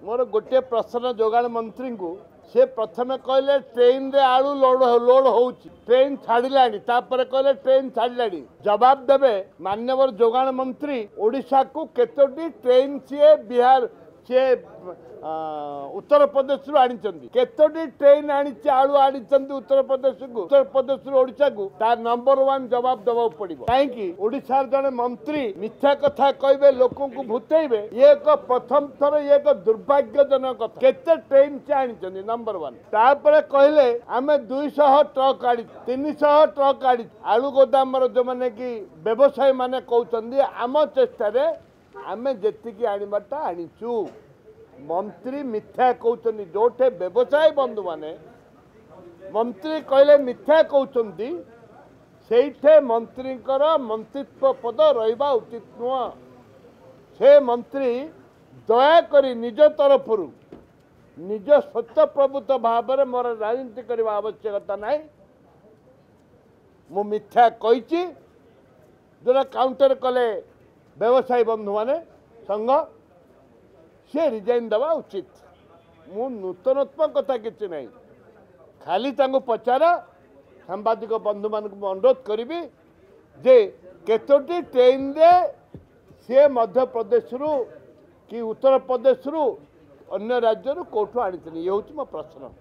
मोर गोटे प्रश्न जोगाण मंत्री को से प्रथम कहले ट्रेन रे आलू लोड हो ट्रेन छाड़ा कहले ट्रेन छाड़ा जवाब देवे माननीय जोगाण मंत्री ओडिशा को केतोटी ट्रेन सी बिहार सी उत्तर प्रदेश रू आनी केतोटी ट्रेन आनी आलू आनी उत्तर प्रदेश ओडिशा को तार नंबर 1 जवाब देवा पड़ो कहीं ओडिशा जड़े मंत्री मिथ्या कथा कहे लोक को भूतेबे ये एक प्रथम थर ये एक दुर्भाग्यजनक कथा केते ट्रेन से आनी नंबर 1 तापर कहले आम 200 ट्रक आनी 300 ट्रक आनी आलू गोदाम जो मैंने कि व्यवसायी माने कहते आम चेष्टा आम जी आनबाटा आनीचु मंत्री मिथ्या कहते जोठे व्यवसायी बंधु माने मंत्री कहले मिथ्या कहते से मंत्री मंत्रित्व पद रहा उचित नुह से मंत्री दयाकोरी निज तरफ निज स्वतःप्रभुत भाव में मोर राजनीति करने आवश्यकता ना मु मिथ्या कही जोरा काउंटर कले व्यवसायी बंधु माने संघ सी रिजाइन देवा उचित मु नूतनत्मक कथा किसी ना खाली पचार सांबादिक बंधु मान अनुरोध करी जे केतोटी ट्रेन रे सी मध्य प्रदेश कि उत्तर प्रदेश अन्य राज्य कोठू आनी ये हूँ मो प्रश्न।